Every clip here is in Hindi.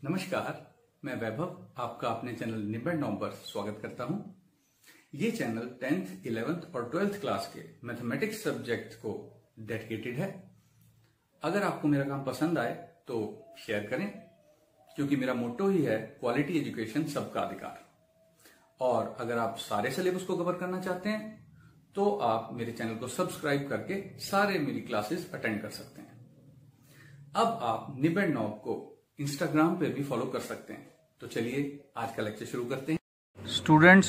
नमस्कार, मैं वैभव आपका अपने चैनल निबंध 9 पर स्वागत करता हूं। ये चैनल 10th, 11th और 12th क्लास के मैथमेटिक्स सब्जेक्ट को डेडिकेटेड है। अगर आपको मेरा काम पसंद आए तो शेयर करें, क्योंकि मेरा मोटो ही है क्वालिटी एजुकेशन सबका अधिकार। और अगर आप सारे सिलेबस को कवर करना चाहते हैं तो आप मेरे चैनल को सब्सक्राइब करके सारे मेरी क्लासेस अटेंड कर सकते हैं। अब आप निबंध 9 को इंस्टाग्राम पे भी फॉलो कर सकते हैं। तो चलिए आज का लेक्चर शुरू करते हैं। स्टूडेंट्स,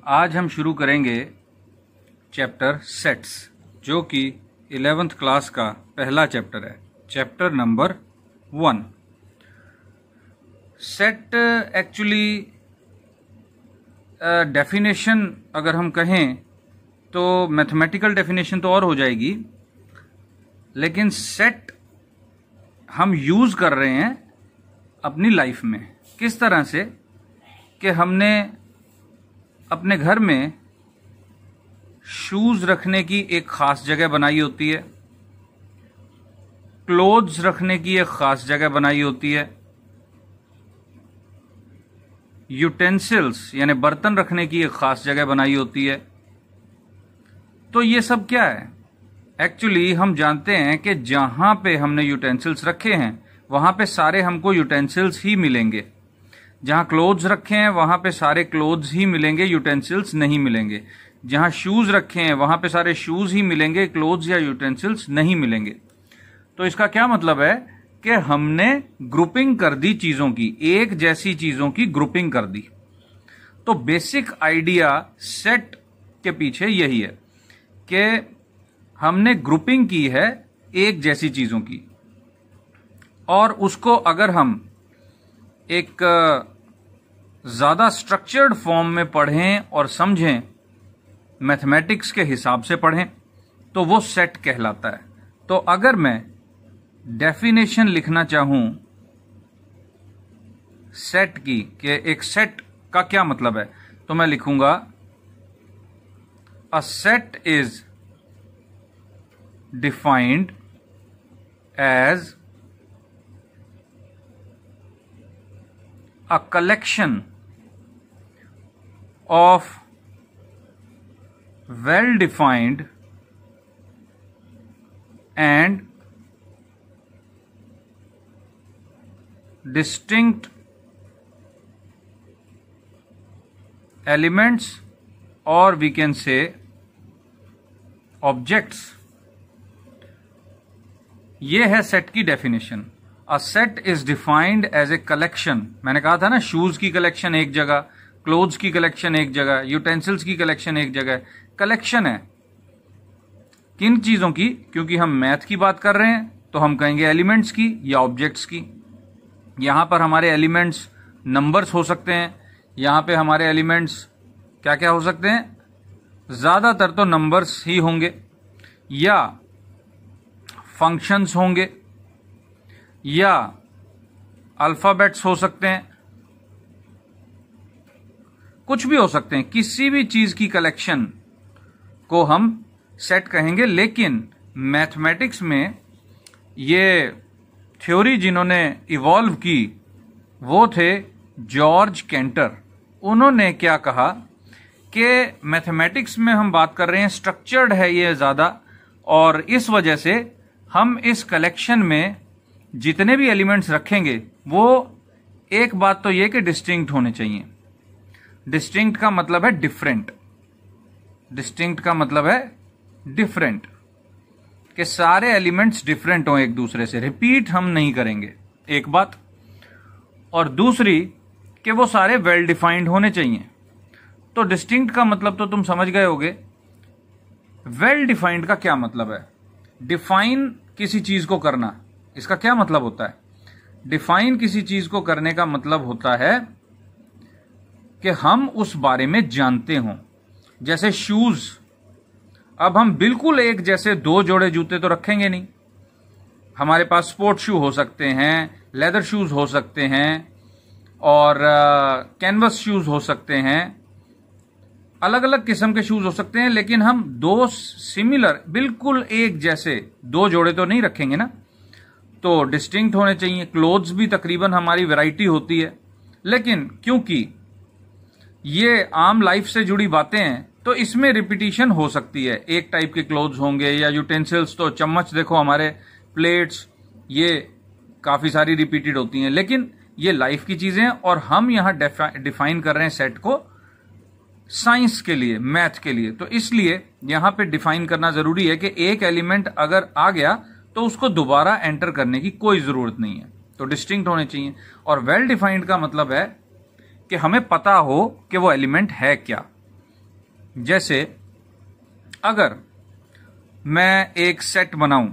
आज हम शुरू करेंगे चैप्टर सेट्स, जो कि 11th क्लास का पहला चैप्टर है, chapter number 1। Set actually definition अगर हम कहें तो मैथमेटिकल डेफिनेशन तो और हो जाएगी, लेकिन सेट हम यूज कर रहे हैं अपनी लाइफ में। किस तरह से कि हमने अपने घर में शूज रखने की एक खास जगह बनाई होती है, क्लोथ्स रखने की एक खास जगह बनाई होती है, यूटेंसिल्स यानी बर्तन रखने की एक खास जगह बनाई होती है। तो ये सब क्या है? एक्चुअली हम जानते हैं कि जहां पे हमने यूटेंसिल्स रखे हैं वहां पे सारे हमको यूटेंसिल्स ही मिलेंगे। जहां क्लोथ्स रखे हैं वहां पे सारे क्लोथ्स ही मिलेंगे, यूटेंसिल्स नहीं मिलेंगे। जहां शूज रखे हैं वहां पे सारे शूज ही मिलेंगे, क्लोथ्स या यूटेंसिल्स नहीं मिलेंगे। तो इसका क्या मतलब है कि हमने ग्रुपिंग कर दी चीजों की, एक जैसी चीजों की ग्रुपिंग कर दी। तो बेसिक आइडिया सेट के पीछे यही है कि हमने ग्रुपिंग की है एक जैसी चीजों की, और उसको अगर हम एक ज्यादा स्ट्रक्चर्ड फॉर्म में पढ़ें और समझें, मैथमेटिक्स के हिसाब से पढ़ें, तो वो सेट कहलाता है। तो अगर मैं डेफिनेशन लिखना चाहूं सेट की, कि एक सेट का क्या मतलब है, तो मैं लिखूंगा अ set is defined as a collection of well-defined and distinct elements, or we can say objects। ये है सेट की definition. A set is defined as a collection. मैंने कहा था ना, शूज की कलेक्शन एक जगह, क्लोथ्स की कलेक्शन एक जगह, यूटेंसिल्स की कलेक्शन एक जगह। कलेक्शन है किन चीजों की? क्योंकि हम मैथ की बात कर रहे हैं तो हम कहेंगे एलिमेंट्स की या ऑब्जेक्ट्स की। यहां पर हमारे एलिमेंट्स नंबर्स हो सकते हैं, यहां पे हमारे एलिमेंट्स क्या क्या हो सकते हैं? ज्यादातर तो नंबर्स ही होंगे, या फंक्शंस होंगे, या अल्फाबेट्स हो सकते हैं, कुछ भी हो सकते हैं। किसी भी चीज की कलेक्शन को हम सेट कहेंगे। लेकिन मैथमेटिक्स में ये थ्योरी जिन्होंने इवॉल्व की वो थे जॉर्ज कैंटर। उन्होंने क्या कहा कि मैथमेटिक्स में हम बात कर रहे हैं, स्ट्रक्चर्ड है ये ज्यादा, और इस वजह से हम इस कलेक्शन में जितने भी एलिमेंट्स रखेंगे वो एक बात तो ये कि डिस्टिंक्ट होने चाहिए। डिस्टिंक्ट का मतलब है डिफरेंट। डिस्टिंक्ट का मतलब है डिफरेंट, कि सारे एलिमेंट्स डिफरेंट हों एक दूसरे से, रिपीट हम नहीं करेंगे, एक बात। और दूसरी कि वो सारे वेल डिफाइंड होने चाहिए। तो डिस्टिंक्ट का मतलब तो तुम समझ गए होगे। वेल डिफाइंड का क्या मतलब है? डिफाइन किसी चीज को करना, इसका क्या मतलब होता है? डिफाइन किसी चीज को करने का मतलब होता है कि हम उस बारे में जानते हों। जैसे शूज, अब हम बिल्कुल एक जैसे दो जोड़े जूते तो रखेंगे नहीं। हमारे पास स्पोर्ट शू हो सकते हैं, लेदर शूज हो सकते हैं, और कैनवस शूज हो सकते हैं, अलग अलग किस्म के शूज हो सकते हैं। लेकिन हम दो सिमिलर, बिल्कुल एक जैसे दो जोड़े तो नहीं रखेंगे ना। तो डिस्टिंक्ट होने चाहिए। क्लोथ्स भी तकरीबन हमारी वैरायटी होती है, लेकिन क्योंकि ये आम लाइफ से जुड़ी बातें हैं तो इसमें रिपीटिशन हो सकती है। एक टाइप के क्लोथ्स होंगे या यूटेंसिल्स, तो चम्मच देखो हमारे, प्लेट्स, ये काफी सारी रिपीटेड होती हैं, लेकिन ये लाइफ की चीजें हैं और हम यहां डिफाइन कर रहे हैं सेट को साइंस के लिए, मैथ के लिए। तो इसलिए यहां पे डिफाइन करना जरूरी है कि एक एलिमेंट अगर आ गया तो उसको दोबारा एंटर करने की कोई जरूरत नहीं है, तो डिस्टिंक्ट होने चाहिए। और वेल डिफाइंड का मतलब है कि हमें पता हो कि वो एलिमेंट है क्या। जैसे अगर मैं एक सेट बनाऊं,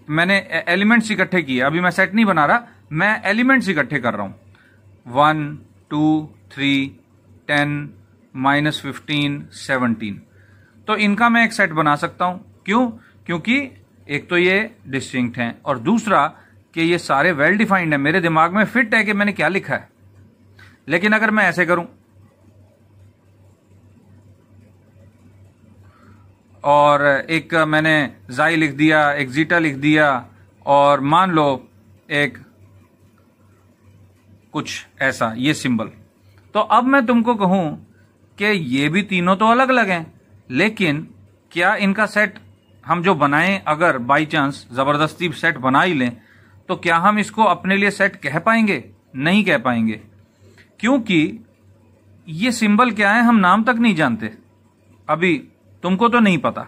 मैंने एलिमेंट्स इकट्ठे किए, अभी मैं सेट नहीं बना रहा, मैं एलिमेंट्स इकट्ठे कर रहा हूं, 1 2 3 10 -15 17, तो इनका मैं एक सेट बना सकता हूं। क्यों? क्योंकि एक तो ये डिस्टिंक्ट हैं और दूसरा कि ये सारे वेल डिफाइंड है, मेरे दिमाग में फिट है कि मैंने क्या लिखा है। लेकिन अगर मैं ऐसे करूं और एक मैंने जाई लिख दिया, एक जीटा लिख दिया, और मान लो एक कुछ ऐसा ये सिंबल, तो अब मैं तुमको कहूं कि ये भी तीनों तो अलग अलग हैं, लेकिन क्या इनका सेट हम जो बनाएं, अगर बाई चांस जबरदस्ती सेट बना ही लें, तो क्या हम इसको अपने लिए सेट कह पाएंगे? नहीं कह पाएंगे, क्योंकि ये सिंबल क्या है हम नाम तक नहीं जानते। अभी तुमको तो नहीं पता,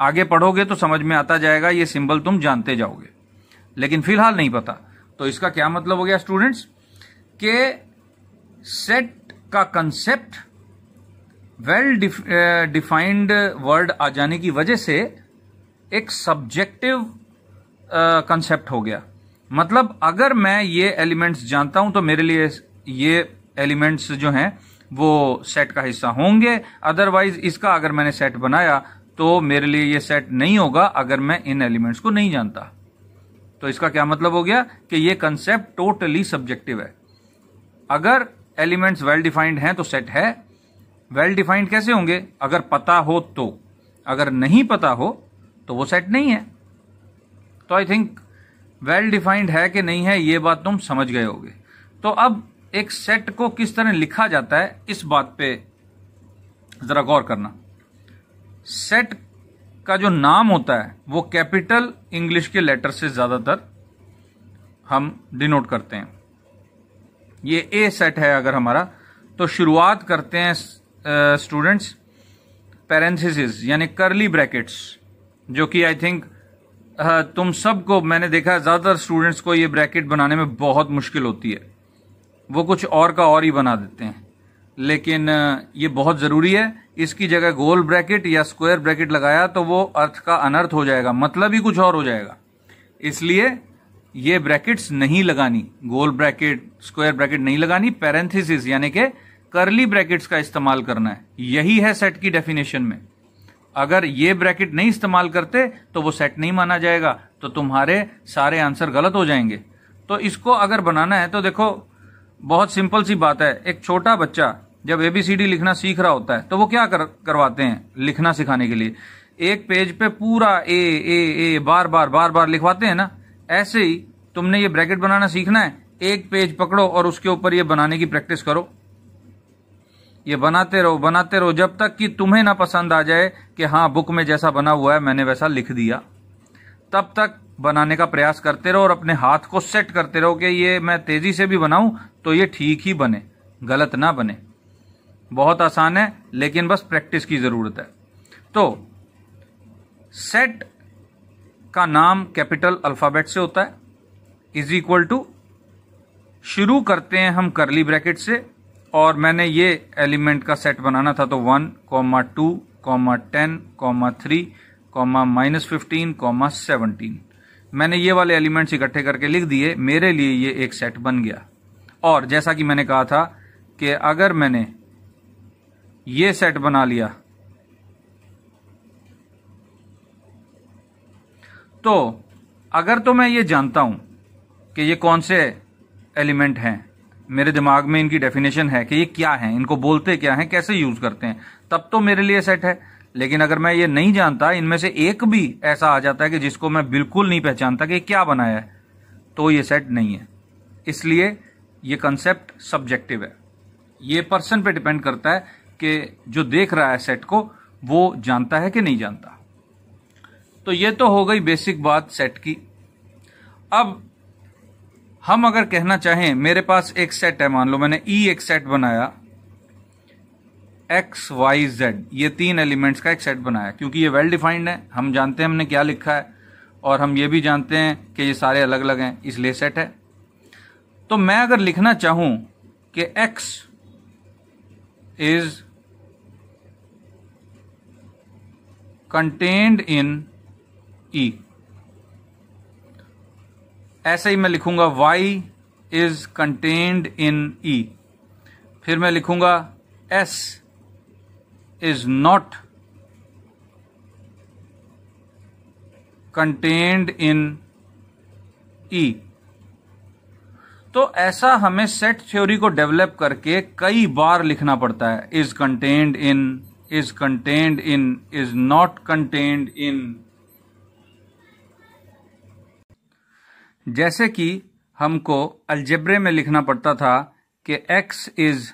आगे पढ़ोगे तो समझ में आता जाएगा, ये सिंबल तुम जानते जाओगे, लेकिन फिलहाल नहीं पता। तो इसका क्या मतलब हो गया स्टूडेंट्स, कि सेट का कंसेप्ट वेल डिफाइंड वर्ड आ जाने की वजह से एक सब्जेक्टिव कंसेप्ट हो गया। मतलब अगर मैं ये एलिमेंट्स जानता हूं तो मेरे लिए ये एलिमेंट्स जो हैं वो सेट का हिस्सा होंगे, अदरवाइज इसका अगर मैंने सेट बनाया तो मेरे लिए ये सेट नहीं होगा अगर मैं इन एलिमेंट्स को नहीं जानता। तो इसका क्या मतलब हो गया कि ये कंसेप्ट टोटली सब्जेक्टिव है। अगर एलिमेंट्स वेल डिफाइंड हैं तो सेट है। वेल डिफाइंड कैसे होंगे? अगर पता हो तो, अगर नहीं पता हो तो वो सेट नहीं है। तो आई थिंक वेल डिफाइंड है कि नहीं है ये बात तुम समझ गए होगे। तो अब एक सेट को किस तरह लिखा जाता है इस बात पे जरा गौर करना। सेट का जो नाम होता है वो कैपिटल इंग्लिश के लेटर से ज्यादातर हम डिनोट करते हैं। ये ए सेट है अगर हमारा, तो शुरुआत करते हैं स्टूडेंट्स पैरेंथेसिस यानी करली ब्रैकेट्स, जो कि आई थिंक तुम सबको, मैंने देखा ज्यादातर स्टूडेंट्स को ये ब्रैकेट बनाने में बहुत मुश्किल होती है, वो कुछ और का और ही बना देते हैं। लेकिन ये बहुत जरूरी है। इसकी जगह गोल ब्रैकेट या स्क्वायर ब्रैकेट लगाया तो वो अर्थ का अनर्थ हो जाएगा, मतलब ही कुछ और हो जाएगा। इसलिए ये ब्रैकेट्स नहीं लगानी, गोल ब्रैकेट स्क्वायर ब्रैकेट नहीं लगानी, पैरेंथेसिस यानी कि करली ब्रैकेट्स का इस्तेमाल करना है। यही है सेट की डेफिनेशन में। अगर ये ब्रैकेट नहीं इस्तेमाल करते तो वो सेट नहीं माना जाएगा, तो तुम्हारे सारे आंसर गलत हो जाएंगे। तो इसको अगर बनाना है तो देखो बहुत सिंपल सी बात है। एक छोटा बच्चा जब ABCD लिखना सीख रहा होता है तो वो क्या करवाते हैं लिखना सिखाने के लिए? एक पेज पे पूरा ए बार बार लिखवाते हैं ना। ऐसे ही तुमने ये ब्रैकेट बनाना सीखना है, एक पेज पकड़ो और उसके ऊपर ये बनाने की प्रैक्टिस करो। ये बनाते रहो जब तक कि तुम्हें ना पसंद आ जाए कि हाँ बुक में जैसा बना हुआ है मैंने वैसा लिख दिया। तब तक बनाने का प्रयास करते रहो और अपने हाथ को सेट करते रहो कि ये मैं तेजी से भी बनाऊं तो ये ठीक ही बने, गलत ना बने। बहुत आसान है, लेकिन बस प्रैक्टिस की जरूरत है। तो सेट का नाम कैपिटल अल्फाबेट से होता है, इज इक्वल टू, शुरू करते हैं हम करली ब्रैकेट से, और मैंने ये एलिमेंट का सेट बनाना था तो 1, 2, 10, 3, -15, 17 मैंने ये वाले एलिमेंट्स इकट्ठे करके लिख दिए। मेरे लिए ये एक सेट बन गया। और जैसा कि मैंने कहा था कि अगर मैंने ये सेट बना लिया तो अगर तो मैं ये जानता हूं कि ये कौन से एलिमेंट हैं, मेरे दिमाग में इनकी डेफिनेशन है कि ये क्या हैं, इनको बोलते क्या हैं, कैसे यूज करते हैं, तब तो मेरे लिए सेट है। लेकिन अगर मैं ये नहीं जानता, इनमें से एक भी ऐसा आ जाता है कि जिसको मैं बिल्कुल नहीं पहचानता कि क्या बनाया है, तो ये सेट नहीं है। इसलिए ये कंसेप्ट सब्जेक्टिव है, ये पर्सन पे डिपेंड करता है कि जो देख रहा है सेट को वो जानता है कि नहीं जानता। तो ये तो हो गई बेसिक बात सेट की। अब हम अगर कहना चाहें, मेरे पास एक सेट है, मान लो मैंने एक सेट बनाया, एक्स वाई जेड, ये 3 एलिमेंट्स का एक सेट बनाया, क्योंकि ये वेल डिफाइंड है, हम जानते हैं हमने क्या लिखा है और हम ये भी जानते हैं कि ये सारे अलग अलग हैं, इसलिए सेट है। तो मैं अगर लिखना चाहूं कि एक्स इज कंटेन्ड इन ई, ऐसे ही मैं लिखूंगा y is contained in E, फिर मैं लिखूंगा S is not contained in E। तो ऐसा हमें सेट थ्योरी को डेवलप करके कई बार लिखना पड़ता है, is contained in, is contained in, is not contained in. जैसे कि हमको अलजेब्रे में लिखना पड़ता था कि x is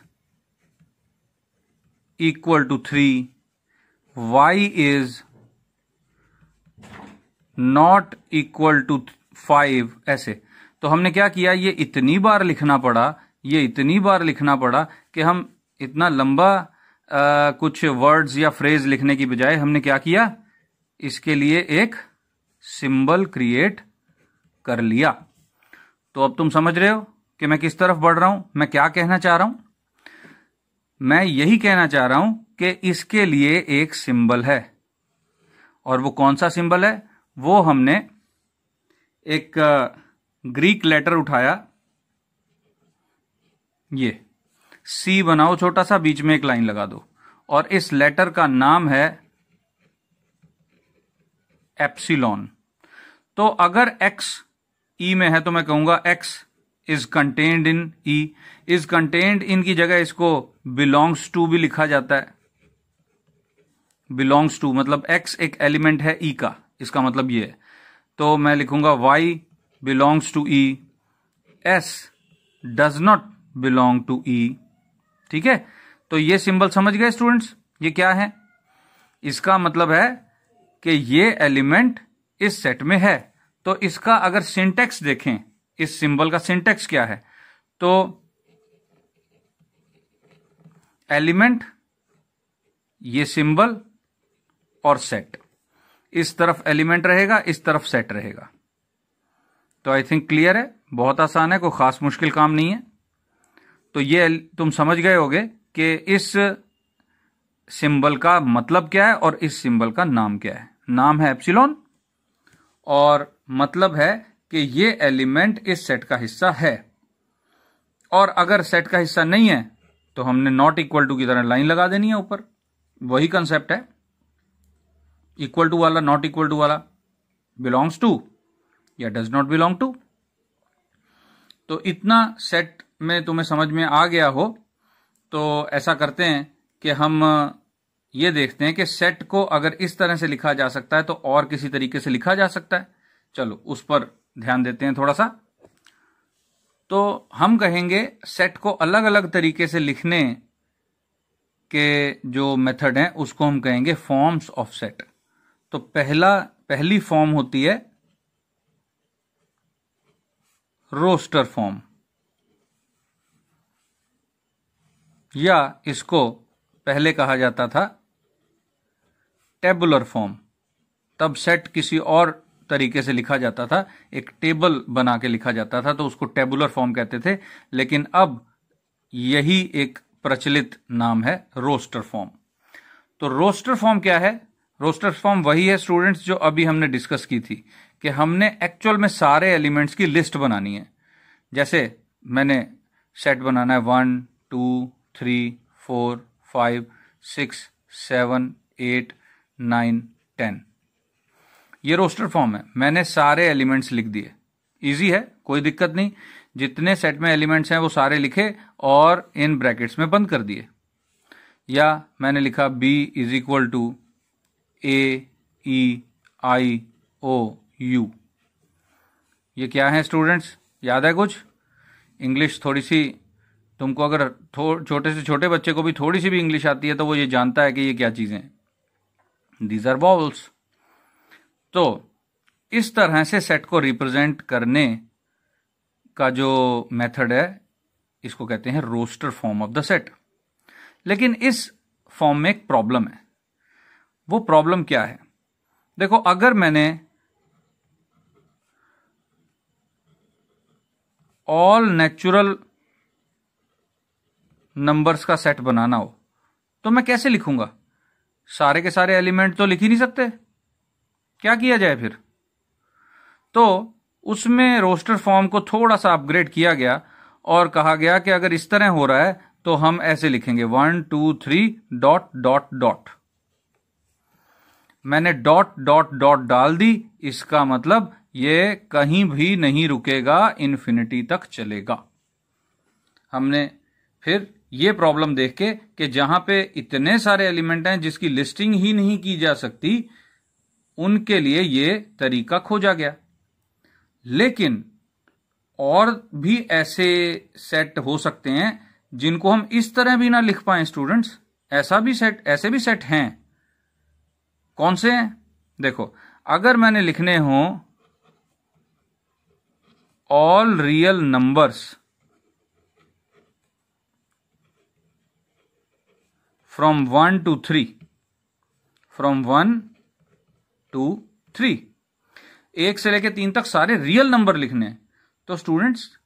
equal to 3, y is not equal to 5, ऐसे। तो हमने क्या किया, ये इतनी बार लिखना पड़ा, ये इतनी बार लिखना पड़ा कि हम इतना लंबा कुछ वर्ड्स या फ्रेज लिखने की बजाय हमने क्या किया, इसके लिए एक सिंबल क्रिएट कर लिया। तो अब तुम समझ रहे हो कि मैं किस तरफ बढ़ रहा हूं, मैं क्या कहना चाह रहा हूं। मैं यही कहना चाह रहा हूं कि इसके लिए एक सिंबल है, और वो कौन सा सिंबल है, वो हमने एक ग्रीक लेटर उठाया, ये सी बनाओ छोटा सा, बीच में एक लाइन लगा दो, और इस लेटर का नाम है एप्सिलॉन। तो अगर x ई में है तो मैं कहूंगा x is contained in E. Is contained in की जगह इसको बिलोंग्स टू भी लिखा जाता है। बिलोंग्स टू मतलब x एक एलिमेंट है ई का, इसका मतलब ये है। तो मैं लिखूंगा y belongs to E, s does not belong to E. ठीक है, तो ये सिंबल समझ गए स्टूडेंट्स, ये क्या है। इसका मतलब है कि ये एलिमेंट इस सेट में है। तो इसका अगर सिंटेक्स देखें, इस सिंबल का सिंटेक्स क्या है, तो एलिमेंट, ये सिंबल और सेट, इस तरफ एलिमेंट रहेगा, इस तरफ सेट रहेगा। तो आई थिंक क्लियर है, बहुत आसान है, कोई खास मुश्किल काम नहीं है। तो ये तुम समझ गए होगे कि इस सिंबल का मतलब क्या है और इस सिंबल का नाम क्या है। नाम है एप्सिलॉन और मतलब है कि ये एलिमेंट इस सेट का हिस्सा है, और अगर सेट का हिस्सा नहीं है तो हमने नॉट इक्वल टू की तरह लाइन लगा देनी है ऊपर। वही कंसेप्ट है, इक्वल टू वाला, नॉट इक्वल टू वाला, बिलोंग्स टू या डज नॉट बिलोंग टू। तो इतना सेट में तुम्हें समझ में आ गया हो तो ऐसा करते हैं कि हम ये देखते हैं कि सेट को अगर इस तरह से लिखा जा सकता है तो और किसी तरीके से लिखा जा सकता है। चलो उस पर ध्यान देते हैं थोड़ा सा। तो हम कहेंगे सेट को अलग अलग तरीके से लिखने के जो मेथड हैं उसको हम कहेंगे फॉर्म्स ऑफ सेट। तो पहली फॉर्म होती है रोस्टर फॉर्म, या इसको पहले कहा जाता था टेबुलर फॉर्म। तब सेट किसी और तरीके से लिखा जाता था, एक टेबल बना के लिखा जाता था, तो उसको टेबुलर फॉर्म कहते थे। लेकिन अब यही एक प्रचलित नाम है रोस्टर फॉर्म। तो रोस्टर फॉर्म क्या है? रोस्टर फॉर्म वही है स्टूडेंट्स जो अभी हमने डिस्कस की थी कि हमने एक्चुअल में सारे एलिमेंट्स की लिस्ट बनानी है। जैसे मैंने सेट बनाना है 1 2 3 4 5 6 7 8 9 10, ये रोस्टर फॉर्म है। मैंने सारे एलिमेंट्स लिख दिए, इजी है, कोई दिक्कत नहीं। जितने सेट में एलिमेंट्स हैं वो सारे लिखे और इन ब्रैकेट्स में बंद कर दिए। या मैंने लिखा b is equal to a e i o u, ये क्या है स्टूडेंट्स, याद है कुछ? इंग्लिश थोड़ी सी तुमको अगर छोटे से छोटे बच्चे को भी थोड़ी सी भी इंग्लिश आती है तो वो ये जानता है कि ये क्या चीजें हैं। These are vowels. तो इस तरह से सेट को रिप्रेजेंट करने का जो मेथड है इसको कहते हैं roster form of the set. लेकिन इस फॉर्म में एक प्रॉब्लम है। वो प्रॉब्लम क्या है? देखो, अगर मैंने ऑल नेचुरल नंबर्स का सेट बनाना हो तो मैं कैसे लिखूंगा? सारे के सारे एलिमेंट तो लिख ही नहीं सकते। क्या किया जाए फिर? तो उसमें रोस्टर फॉर्म को थोड़ा सा अपग्रेड किया गया और कहा गया कि अगर इस तरह हो रहा है तो हम ऐसे लिखेंगे 1 2 3 डॉट डॉट डॉट। मैंने डॉट डॉट डॉट डाल दी, इसका मतलब ये कहीं भी नहीं रुकेगा, इन्फिनिटी तक चलेगा। हमने फिर ये प्रॉब्लम देख के कि जहां पे इतने सारे एलिमेंट हैं जिसकी लिस्टिंग ही नहीं की जा सकती, उनके लिए ये तरीका खोजा गया। लेकिन और भी ऐसे सेट हो सकते हैं जिनको हम इस तरह भी ना लिख पाए स्टूडेंट्स। ऐसे भी सेट हैं। कौन से हैं? देखो, अगर मैंने लिखने हो all real numbers from 1 to 3, from 1 to 3, 1 से लेकर 3 तक सारे रियल नंबर लिखने हैं, तो स्टूडेंट्स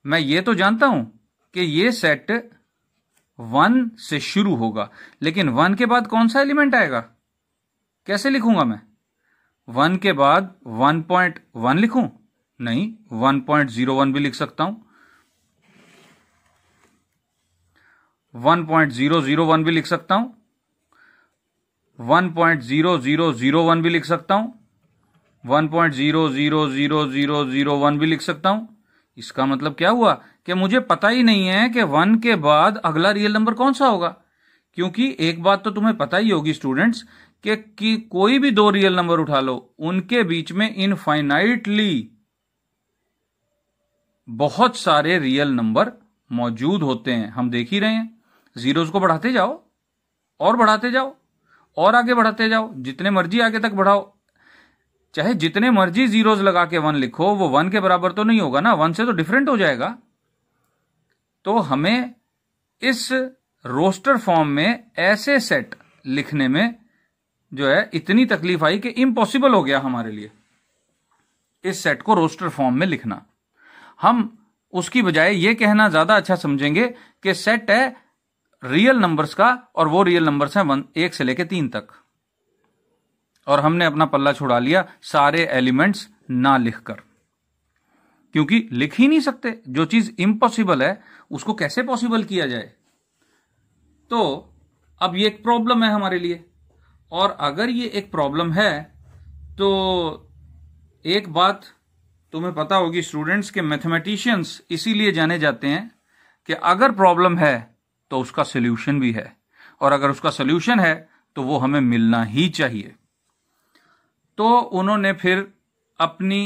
मैं ये तो जानता हूं कि ये सेट 1 से शुरू होगा, लेकिन 1 के बाद कौन सा एलिमेंट आएगा? कैसे लिखूंगा मैं? 1 के बाद 1.1 लिखूं? नहीं, 1.01 भी लिख सकता हूं, 1.001 भी लिख सकता हूं, 1.00001 भी लिख सकता हूं, 1.0000001 भी लिख सकता हूं। इसका मतलब क्या हुआ कि मुझे पता ही नहीं है कि 1 के बाद अगला रियल नंबर कौन सा होगा। क्योंकि एक बात तो तुम्हें पता ही होगी स्टूडेंट्स कि कोई भी दो रियल नंबर उठा लो, उनके बीच में इनफाइनाइटली बहुत सारे रियल नंबर मौजूद होते हैं। हम देख ही रहे हैं। जीरोज को बढ़ाते जाओ और बढ़ाते जाओ और आगे बढ़ाते जाओ, जितने मर्जी आगे तक बढ़ाओ, चाहे जितने मर्जी जीरोज लगा के 1 लिखो, वो 1 के बराबर तो नहीं होगा ना, 1 से तो डिफरेंट हो जाएगा। तो हमें इस रोस्टर फॉर्म में ऐसे सेट लिखने में जो है इतनी तकलीफ आई कि इम्पॉसिबल हो गया हमारे लिए इस सेट को रोस्टर फॉर्म में लिखना। हम उसकी बजाय ये कहना ज्यादा अच्छा समझेंगे कि सेट है रियल नंबर्स का, और वो रियल नंबर्स हैं 1 से लेकर 3 तक। और हमने अपना पल्ला छुड़ा लिया सारे एलिमेंट्स ना लिखकर, क्योंकि लिख ही नहीं सकते। जो चीज इम्पॉसिबल है उसको कैसे पॉसिबल किया जाए? तो अब ये एक प्रॉब्लम है हमारे लिए। और अगर ये एक प्रॉब्लम है तो एक बात तुम्हें पता होगी स्टूडेंट्स के मैथमेटिशियंस इसीलिए जाने जाते हैं कि अगर प्रॉब्लम है तो उसका सॉल्यूशन भी है, और अगर उसका सॉल्यूशन है तो वो हमें मिलना ही चाहिए। तो उन्होंने फिर अपनी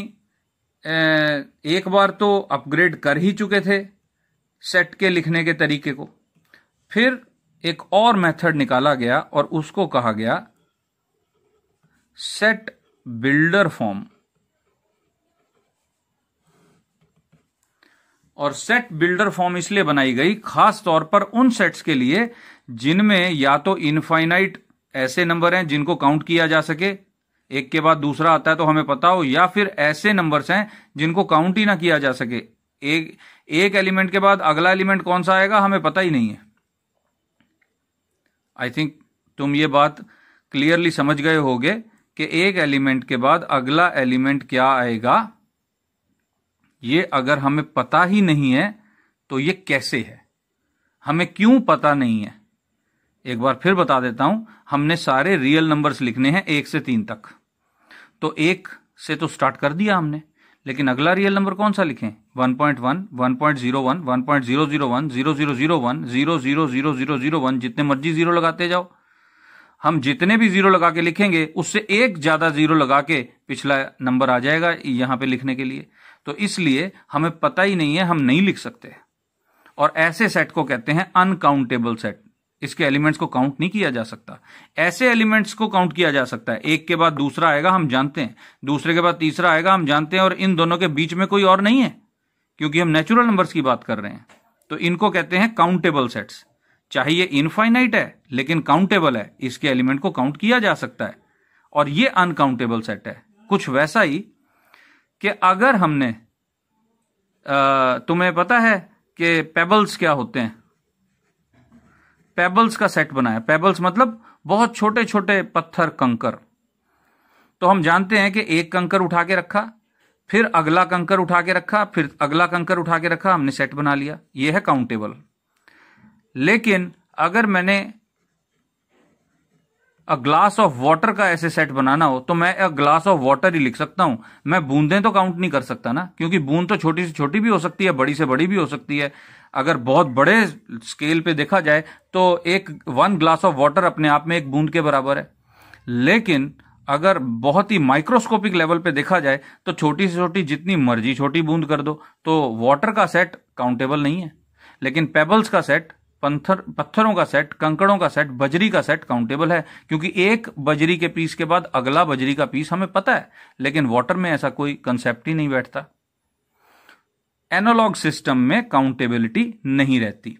एक बार तो अपग्रेड कर ही चुके थे सेट के लिखने के तरीके को, फिर एक और मेथड निकाला गया और उसको कहा गया सेट बिल्डर फॉर्म। और सेट बिल्डर फॉर्म इसलिए बनाई गई खास तौर पर उन सेट्स के लिए जिनमें या तो इनफाइनाइट ऐसे नंबर हैं जिनको काउंट किया जा सके, एक के बाद दूसरा आता है तो हमें पता हो, या फिर ऐसे नंबर्स हैं जिनको काउंट ही ना किया जा सके, एक एलिमेंट के बाद अगला एलिमेंट कौन सा आएगा हमें पता ही नहीं है। आई थिंक तुम ये बात क्लियरली समझ गए होगे कि एक एलिमेंट के बाद अगला एलिमेंट क्या आएगा, ये अगर हमें पता ही नहीं है तो ये कैसे है, हमें क्यों पता नहीं है। एक बार फिर बता देता हूं, हमने सारे रियल नंबर्स लिखने हैं 1 से 3 तक, तो 1 से तो स्टार्ट कर दिया हमने, लेकिन अगला रियल नंबर कौन सा लिखें? 1.1, 1.01, 1.001, 0001, 000001, जितने मर्जी जीरो लगाते जाओ। हम जितने भी जीरो लगा के लिखेंगे उससे एक ज्यादा जीरो लगा के पिछला नंबर आ जाएगा यहां पे लिखने के लिए। तो इसलिए हमें पता ही नहीं है, हम नहीं लिख सकते। और ऐसे सेट को कहते हैं अनकाउंटेबल सेट। इसके एलिमेंट्स को काउंट नहीं किया जा सकता। ऐसे एलिमेंट्स को काउंट किया जा सकता है, एक के बाद दूसरा आएगा हम जानते हैं, दूसरे के बाद तीसरा आएगा हम जानते हैं, और इन दोनों के बीच में कोई और नहीं है, क्योंकि हम नेचुरल नंबर्स की बात कर रहे हैं। तो इनको कहते हैं काउंटेबल सेट्स। चाहे ये इनफाइनाइट है लेकिन काउंटेबल है, इसके एलिमेंट को काउंट किया जा सकता है। और ये अनकाउंटेबल सेट है। कुछ वैसा ही कि अगर हमने तुम्हें पता है कि पेबल्स क्या होते हैं? पेबल्स का सेट बनाया। पेबल्स मतलब बहुत छोटे छोटे पत्थर, कंकर। तो हम जानते हैं कि एक कंकर उठा के रखा, फिर अगला कंकर उठा के रखा, फिर अगला कंकर उठा के रखा, हमने सेट बना लिया। यह है काउंटेबल। लेकिन अगर मैंने अ ग्लास ऑफ वाटर का ऐसे सेट बनाना हो तो मैं अ ग्लास ऑफ वाटर ही लिख सकता हूं। मैं बूंदें तो काउंट नहीं कर सकता ना, क्योंकि बूंद तो छोटी से छोटी भी हो सकती है, बड़ी से बड़ी भी हो सकती है। अगर बहुत बड़े स्केल पे देखा जाए तो एक 1 ग्लास ऑफ वाटर अपने आप में एक बूंद के बराबर है। लेकिन अगर बहुत ही माइक्रोस्कोपिक लेवल पे देखा जाए तो छोटी से छोटी जितनी मर्जी छोटी बूंद कर दो, तो वाटर का सेट काउंटेबल नहीं है। लेकिन पेबल्स का सेट, पत्थरों का सेट, कंकड़ों का सेट, बजरी का सेट काउंटेबल है, क्योंकि एक बजरी के पीस के बाद अगला बजरी का पीस हमें पता है। लेकिन वाटर में ऐसा कोई कंसेप्ट ही नहीं बैठता। एनालॉग सिस्टम में काउंटेबिलिटी नहीं रहती,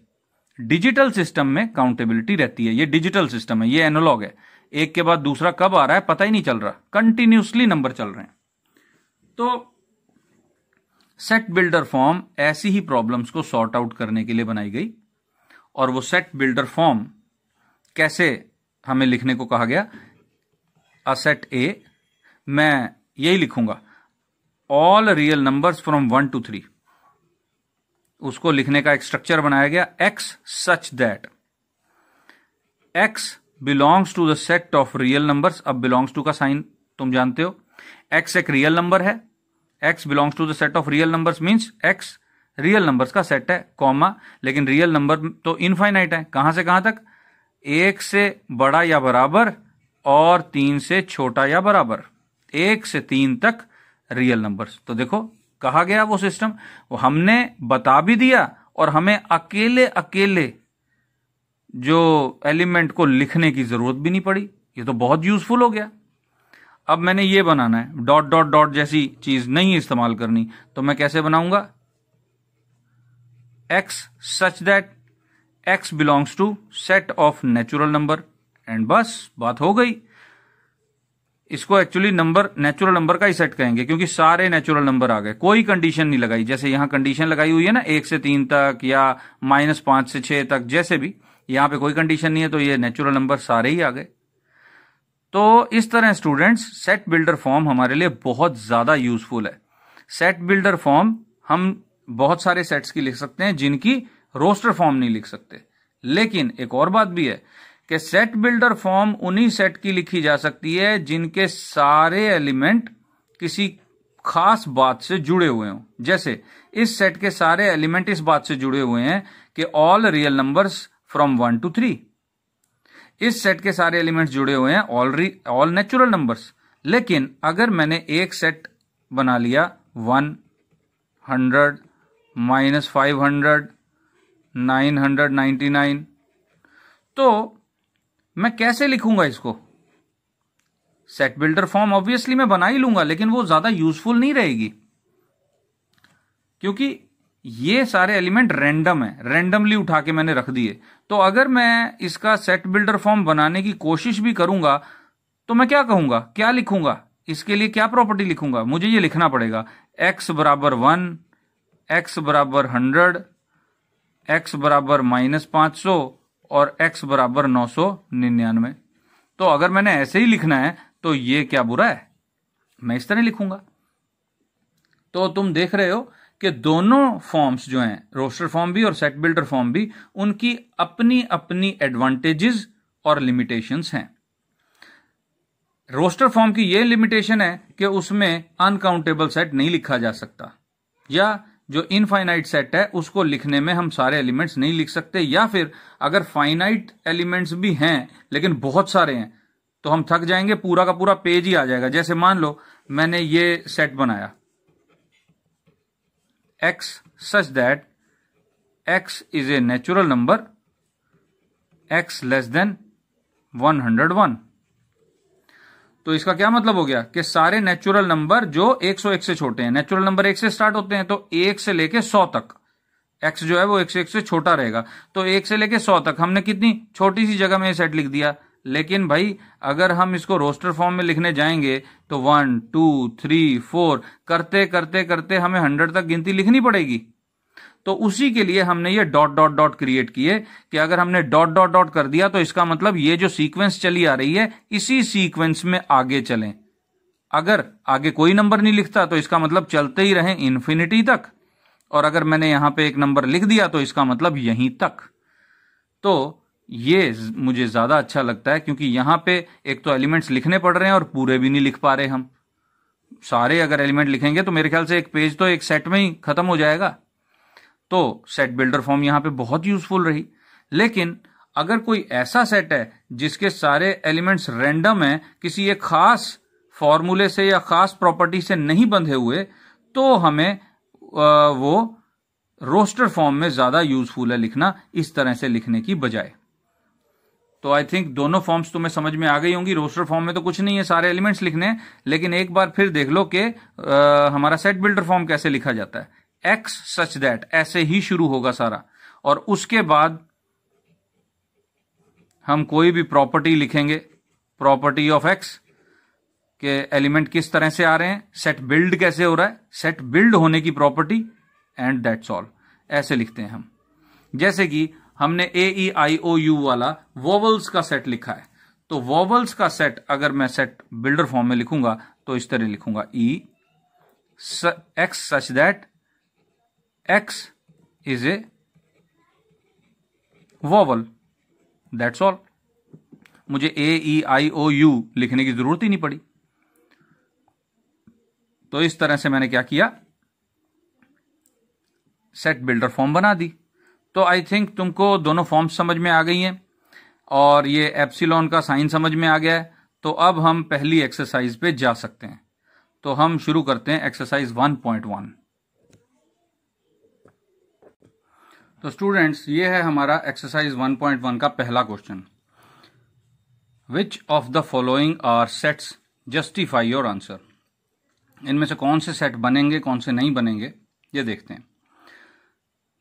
डिजिटल सिस्टम में काउंटेबिलिटी रहती है। ये डिजिटल सिस्टम है, ये एनालॉग है। एक के बाद दूसरा कब आ रहा है पता ही नहीं चल रहा, कंटिन्यूसली नंबर चल रहे हैं। तो सेट बिल्डर फॉर्म ऐसी ही प्रॉब्लम्स को सॉर्ट आउट करने के लिए बनाई गई। और वो सेट बिल्डर फॉर्म कैसे हमें लिखने को कहा गया? अ सेट ए, मैं यही लिखूंगा, all real numbers from 1 to 3। उसको लिखने का एक स्ट्रक्चर बनाया गया, x such that x belongs to the set of real numbers. अब बिलोंग्स टू का साइन तुम जानते हो, एक्स एक रियल नंबर है, x belongs to the set of real numbers means x real numbers का सेट है, कॉमा। लेकिन रियल नंबर तो इनफाइनाइट है, कहां से कहां तक? 1 से बड़ा या बराबर और 3 से छोटा या बराबर, 1 से 3 तक रियल नंबर्स। तो देखो कहा गया वो सिस्टम, वो हमने बता भी दिया और हमें अकेले अकेले जो एलिमेंट को लिखने की जरूरत भी नहीं पड़ी। ये तो बहुत यूजफुल हो गया। अब मैंने ये बनाना है, डॉट डॉट डॉट जैसी चीज नहीं इस्तेमाल करनी, तो मैं कैसे बनाऊंगा? X such that x belongs to set of natural number, and बस बात हो गई। इसको एक्चुअली नंबर, नेचुरल नंबर का ही सेट कहेंगे, क्योंकि सारे नेचुरल नंबर आ गए, कोई कंडीशन नहीं लगाई। जैसे यहां कंडीशन लगाई हुई है ना 1 से 3 तक या -5 से 6 तक, जैसे भी यहां पे कोई कंडीशन नहीं है, तो ये नेचुरल नंबर सारे ही आ गए। तो इस तरह स्टूडेंट्स सेट बिल्डर फॉर्म हमारे लिए बहुत ज्यादा यूजफुल है। सेट बिल्डर फॉर्म हम बहुत सारे सेट्स की लिख सकते हैं जिनकी रोस्टर फॉर्म नहीं लिख सकते। लेकिन एक और बात भी है कि सेट बिल्डर फॉर्म उन्हीं सेट की लिखी जा सकती है जिनके सारे एलिमेंट किसी खास बात से जुड़े हुए हों। जैसे इस सेट के सारे एलिमेंट इस बात से जुड़े हुए हैं कि all real numbers from 1 to 3। इस सेट के सारे एलिमेंट्स जुड़े हुए हैं ऑल नेचुरल नंबर्स। लेकिन अगर मैंने एक सेट बना लिया 100 -500 999, तो मैं कैसे लिखूंगा इसको? सेट बिल्डर फॉर्म ऑब्वियसली मैं बना ही लूंगा, लेकिन वो ज्यादा यूजफुल नहीं रहेगी, क्योंकि ये सारे एलिमेंट रैंडम है, रैंडमली उठा के मैंने रख दिए। तो अगर मैं इसका सेट बिल्डर फॉर्म बनाने की कोशिश भी करूंगा तो मैं क्या कहूंगा, क्या लिखूंगा? इसके लिए क्या प्रॉपर्टी लिखूंगा? मुझे ये लिखना पड़ेगा x बराबर 1, x बराबर 100, x बराबर -500 और x बराबर 999। तो अगर मैंने ऐसे ही लिखना है तो ये क्या बुरा है? मैं इस तरह लिखूंगा। तो तुम देख रहे हो कि दोनों फॉर्म्स जो हैं, रोस्टर फॉर्म भी और सेट बिल्डर फॉर्म भी, उनकी अपनी अपनी एडवांटेजेस और लिमिटेशंस हैं। रोस्टर फॉर्म की यह लिमिटेशन है कि उसमें अनकाउंटेबल सेट नहीं लिखा जा सकता, या जो इनफाइनाइट सेट है उसको लिखने में हम सारे एलिमेंट्स नहीं लिख सकते, या फिर अगर फाइनाइट एलिमेंट्स भी हैं लेकिन बहुत सारे हैं तो हम थक जाएंगे, पूरा का पूरा पेज ही आ जाएगा। जैसे मान लो मैंने ये सेट बनाया x such that x is a natural number x less than 101। तो इसका क्या मतलब हो गया कि सारे नेचुरल नंबर जो 101 से छोटे हैं, नेचुरल नंबर 1 से स्टार्ट होते हैं, तो 1 से लेके 100 तक x जो है वो 101 से छोटा रहेगा। तो 1 से लेके 100 तक हमने कितनी छोटी सी जगह में ये सेट लिख दिया। लेकिन भाई अगर हम इसको रोस्टर फॉर्म में लिखने जाएंगे तो 1 2 3 4 करते करते करते हमें 100 तक गिनती लिखनी पड़ेगी। तो उसी के लिए हमने ये डॉट डॉट डॉट क्रिएट किए कि अगर हमने डॉट डॉट डॉट कर दिया तो इसका मतलब ये जो सीक्वेंस चली आ रही है इसी सीक्वेंस में आगे चलें। अगर आगे कोई नंबर नहीं लिखता तो इसका मतलब चलते ही रहें इन्फिनिटी तक, और अगर मैंने यहां पे एक नंबर लिख दिया तो इसका मतलब यहीं तक। तो ये मुझे ज्यादा अच्छा लगता है क्योंकि यहां पे एक तो एलिमेंट्स लिखने पड़ रहे हैं और पूरे भी नहीं लिख पा रहे हम। सारे अगर एलिमेंट लिखेंगे तो मेरे ख्याल से एक पेज तो एक सेट में ही खत्म हो जाएगा। तो सेट बिल्डर फॉर्म यहां पे बहुत यूजफुल रही। लेकिन अगर कोई ऐसा सेट है जिसके सारे एलिमेंट्स रैंडम हैं, किसी एक खास फॉर्मूले से या खास प्रॉपर्टी से नहीं बंधे हुए, तो हमें वो रोस्टर फॉर्म में ज्यादा यूजफुल है लिखना, इस तरह से लिखने की बजाय। तो आई थिंक दोनों फॉर्म्स तुम्हें समझ में आ गई होंगी। रोस्टर फॉर्म में तो कुछ नहीं है, सारे एलिमेंट्स लिखने हैं, लेकिन एक बार फिर देख लो कि हमारा सेट बिल्डर फॉर्म कैसे लिखा जाता है। x सच दैट ऐसे ही शुरू होगा सारा, और उसके बाद हम कोई भी प्रॉपर्टी लिखेंगे, प्रॉपर्टी ऑफ x के एलिमेंट किस तरह से आ रहे हैं, सेट बिल्ड कैसे हो रहा है, सेट बिल्ड होने की प्रॉपर्टी, एंड दैट्स ऑल। ऐसे लिखते हैं हम। जैसे कि हमने AEIOU वाला वोवल्स का सेट लिखा है, तो वोवल्स का सेट अगर मैं सेट बिल्डर फॉर्म में लिखूंगा तो इस तरह लिखूंगा x such that x is a vowel, that's all. मुझे AEIOU लिखने की जरूरत ही नहीं पड़ी। तो इस तरह से मैंने क्या किया, सेट बिल्डर फॉर्म बना दी। तो आई थिंक तुमको दोनों फॉर्म्स समझ में आ गई हैं और ये एप्सिलॉन का साइन समझ में आ गया है। तो अब हम पहली एक्सरसाइज पे जा सकते हैं। तो हम शुरू करते हैं एक्सरसाइज 1.1। तो स्टूडेंट्स, ये है हमारा एक्सरसाइज 1.1 का पहला question. Which of the following are sets justify your answer. इनमें से कौन से सेट बनेंगे, कौन से नहीं बनेंगे, ये देखते हैं।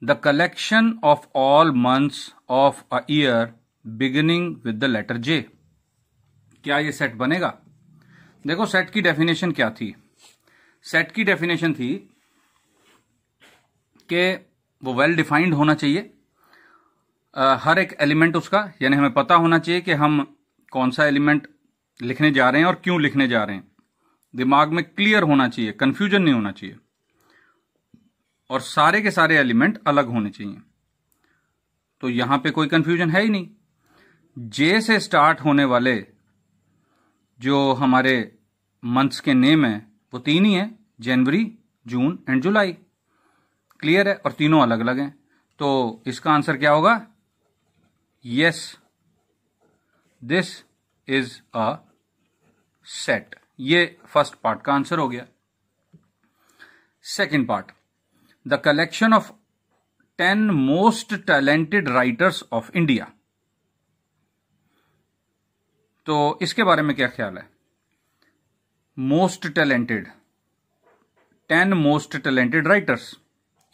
The collection of all months of a year beginning with the letter J। क्या ये सेट बनेगा? देखो सेट की डेफिनेशन क्या थी। सेट की डेफिनेशन थी कि वो वेल डिफाइंड होना चाहिए, हर एक एलिमेंट उसका, यानी हमें पता होना चाहिए कि हम कौन सा एलिमेंट लिखने जा रहे हैं और क्यों लिखने जा रहे हैं। दिमाग में क्लियर होना चाहिए, कंफ्यूजन नहीं होना चाहिए, और सारे के सारे एलिमेंट अलग होने चाहिए। तो यहां पे कोई कंफ्यूजन है ही नहीं। जे से स्टार्ट होने वाले जो हमारे मंथ्स के नेम है वो 3 ही हैं, जनवरी, जून एंड जुलाई। क्लियर है, और तीनों अलग अलग हैं। तो इसका आंसर क्या होगा? Yes, this is a set. ये फर्स्ट पार्ट का आंसर हो गया। Second part, the collection of 10 most talented writers of India. तो इसके बारे में क्या ख्याल है? Most talented, 10 most talented writers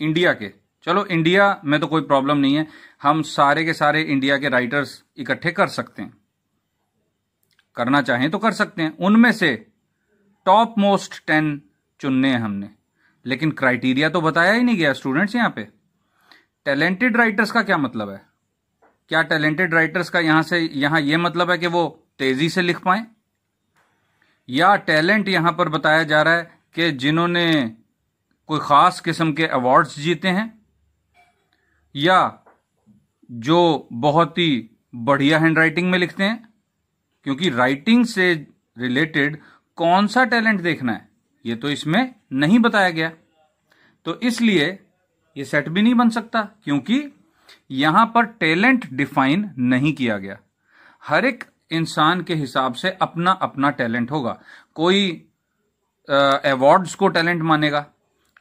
India के। चलो इंडिया में तो कोई प्रॉब्लम नहीं है, हम सारे के सारे इंडिया के राइटर्स इकट्ठे कर सकते हैं, करना चाहें तो कर सकते हैं। उनमें से टॉप मोस्ट 10 चुनने हैं हमने, लेकिन क्राइटेरिया तो बताया ही नहीं गया स्टूडेंट्स। यहां पे टैलेंटेड राइटर्स का क्या मतलब है? क्या टैलेंटेड राइटर्स का यहां यह मतलब है कि वो तेजी से लिख पाए, या टैलेंट यहां पर बताया जा रहा है कि जिन्होंने कोई खास किस्म के अवार्ड्स जीते हैं, या जो बहुत ही बढ़िया हैंडराइटिंग में लिखते हैं? क्योंकि राइटिंग से रिलेटेड कौन सा टैलेंट देखना है ये तो इसमें नहीं बताया गया। तो इसलिए ये सेट भी नहीं बन सकता, क्योंकि यहां पर टैलेंट डिफाइन नहीं किया गया। हर एक इंसान के हिसाब से अपना अपना टैलेंट होगा। कोई अवार्ड्स को टैलेंट मानेगा,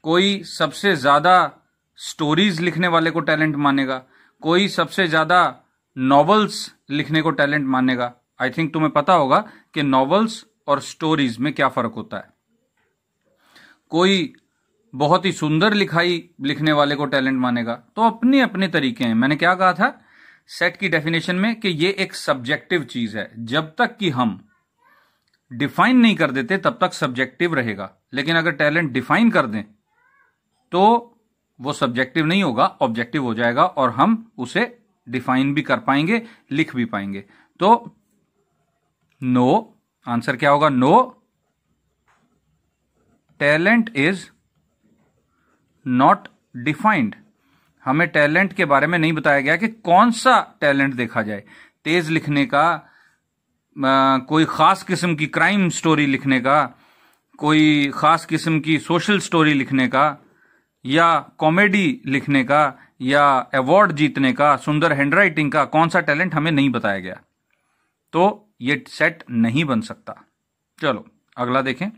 कोई सबसे ज्यादा स्टोरीज लिखने वाले को टैलेंट मानेगा, कोई सबसे ज्यादा नॉवेल्स लिखने को टैलेंट मानेगा। आई थिंक तुम्हें पता होगा कि नॉवेल्स और स्टोरीज में क्या फर्क होता है। कोई बहुत ही सुंदर लिखाई लिखने वाले को टैलेंट मानेगा। तो अपने अपने तरीके हैं। मैंने क्या कहा था सेट की डेफिनेशन में कि ये एक सब्जेक्टिव चीज है। जब तक कि हम डिफाइन नहीं कर देते तब तक सब्जेक्टिव रहेगा, लेकिन अगर टैलेंट डिफाइन कर दें तो वो सब्जेक्टिव नहीं होगा, ऑब्जेक्टिव हो जाएगा और हम उसे डिफाइन भी कर पाएंगे, लिख भी पाएंगे। तो नो, आंसर क्या होगा? No, talent is not defined. हमें टैलेंट के बारे में नहीं बताया गया कि कौन सा टैलेंट देखा जाए। तेज लिखने का, कोई खास किस्म की क्राइम स्टोरी लिखने का, कोई खास किस्म की सोशल स्टोरी लिखने का, या कॉमेडी लिखने का, या अवार्ड जीतने का, सुंदर हैंडराइटिंग का, कौन सा टैलेंट हमें नहीं बताया गया। तो ये सेट नहीं बन सकता। चलो अगला देखें।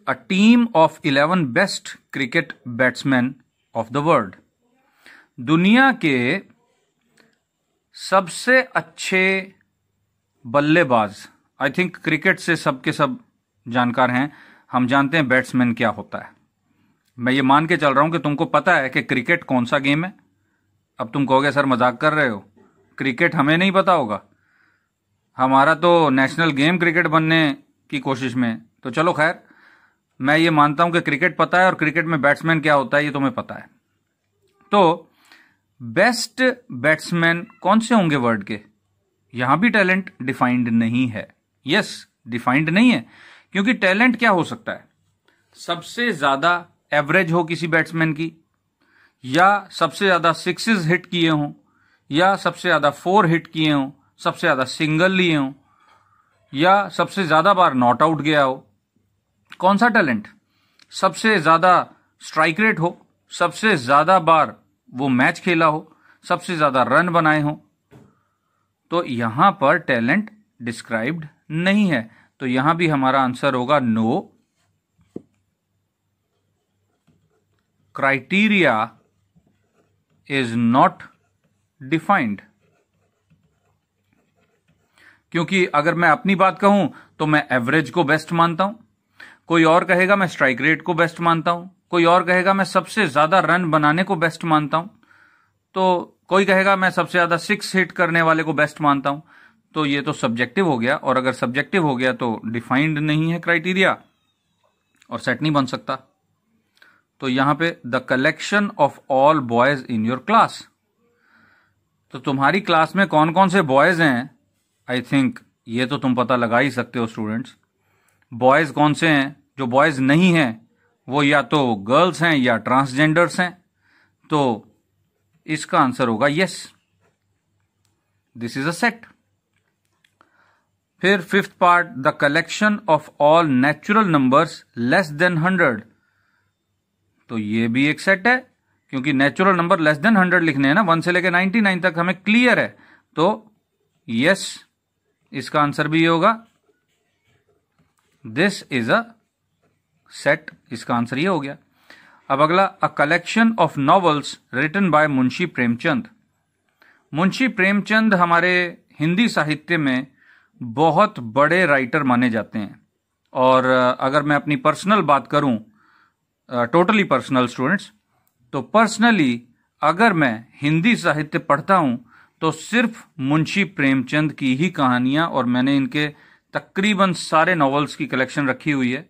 A team of 11 best cricket batsman of the world. दुनिया के सबसे अच्छे बल्लेबाज, आई थिंक क्रिकेट से सबके सब जानकार हैं, हम जानते हैं बैट्समैन क्या होता है। मैं ये मान के चल रहा हूं कि तुमको पता है कि क्रिकेट कौन सा गेम है। अब तुम कहोगे सर मजाक कर रहे हो, क्रिकेट हमें नहीं पता होगा, हमारा तो नेशनल गेम क्रिकेट बनने की कोशिश में। तो चलो खैर, मैं ये मानता हूं कि क्रिकेट पता है और क्रिकेट में बैट्समैन क्या होता है ये तुम्हें पता है। तो बेस्ट बैट्समैन कौन से होंगे वर्ल्ड के? यहां भी टैलेंट डिफाइंड नहीं है। यस, डिफाइंड नहीं है, क्योंकि टैलेंट क्या हो सकता है? सबसे ज्यादा एवरेज हो किसी बैट्समैन की, या सबसे ज्यादा सिक्सेस हिट किए हों, या सबसे ज्यादा 4 हिट किए हों, सबसे ज्यादा सिंगल लिए हों, या सबसे ज्यादा बार नॉट आउट गया हो। कौन सा टैलेंट? सबसे ज्यादा स्ट्राइक रेट हो, सबसे ज्यादा बार वो मैच खेला हो, सबसे ज्यादा रन बनाए हो। तो यहां पर टैलेंट डिस्क्राइब्ड नहीं है। तो यहां भी हमारा आंसर होगा no, criteria is not defined. क्योंकि अगर मैं अपनी बात कहूं तो मैं एवरेज को बेस्ट मानता हूं, कोई और कहेगा मैं स्ट्राइक रेट को बेस्ट मानता हूं, कोई और कहेगा मैं सबसे ज्यादा रन बनाने को बेस्ट मानता हूं, तो कोई कहेगा मैं सबसे ज्यादा 6 हिट करने वाले को बेस्ट मानता हूं। तो ये तो सब्जेक्टिव हो गया, और अगर सब्जेक्टिव हो गया तो डिफाइंड नहीं है क्राइटेरिया, और सेट नहीं बन सकता। तो यहां पे the collection of all boys in your class. तो तुम्हारी क्लास में कौन कौन से बॉयज हैं? आई थिंक ये तो तुम पता लगा ही सकते हो स्टूडेंट्स। बॉयज कौन से हैं? जो बॉयज नहीं हैं वो या तो गर्ल्स हैं या ट्रांसजेंडर्स हैं। तो इसका आंसर होगा yes, this is a set. फिर 5th part, the collection of all natural numbers less than 100। तो ये भी एक सेट है, क्योंकि नेचुरल नंबर लेस देन 100 लिखने हैं ना, 1 से लेकर 99 तक हमें क्लियर है। तो यस, इसका आंसर भी ये होगा, दिस इज अ सेट। इसका आंसर ये हो गया। अब अगला, a collection of novels written by Munshi Premchand. Munshi Premchand हमारे हिंदी साहित्य में बहुत बड़े राइटर माने जाते हैं। और अगर मैं अपनी पर्सनल बात करूं, टोटली पर्सनल स्टूडेंट्स, तो पर्सनली अगर मैं हिंदी साहित्य पढ़ता हूं तो सिर्फ मुंशी प्रेमचंद की ही कहानियां, और मैंने इनके तकरीबन सारे नॉवेल्स की कलेक्शन रखी हुई है,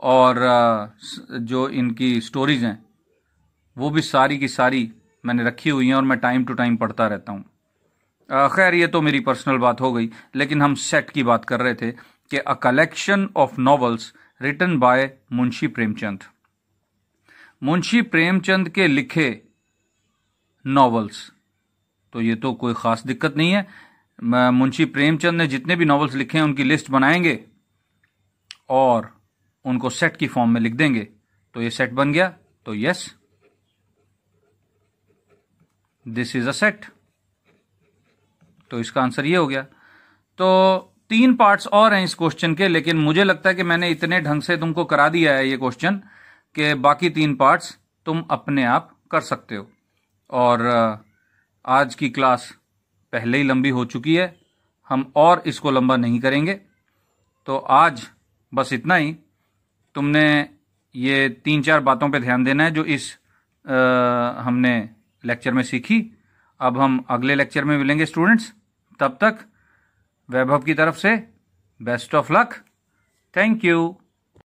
और जो इनकी स्टोरीज हैं वो भी सारी की सारी मैंने रखी हुई हैं, और मैं टाइम टू टाइम पढ़ता रहता हूं। खैर ये तो मेरी पर्सनल बात हो गई, लेकिन हम सेट की बात कर रहे थे कि a collection of novels written by Munshi Premchand. Munshi Premchand के लिखे नॉवेल्स, तो ये तो कोई खास दिक्कत नहीं है। मुंशी प्रेमचंद ने जितने भी नॉवेल्स लिखे हैं उनकी लिस्ट बनाएंगे और उनको सेट की फॉर्म में लिख देंगे, तो ये सेट बन गया। तो yes, this is a set. तो इसका आंसर ये हो गया। तो 3 पार्ट्स और हैं इस क्वेश्चन के, लेकिन मुझे लगता है कि मैंने इतने ढंग से तुमको करा दिया है ये क्वेश्चन कि बाकी 3 पार्ट्स तुम अपने आप कर सकते हो। और आज की क्लास पहले ही लंबी हो चुकी है, हम और इसको लंबा नहीं करेंगे। तो आज बस इतना ही। तुमने ये 3-4 बातों पे ध्यान देना है जो इस हमने लेक्चर में सीखी। अब हम अगले लेक्चर में मिलेंगे स्टूडेंट्स। तब तक वैभव की तरफ से best of luck. Thank you.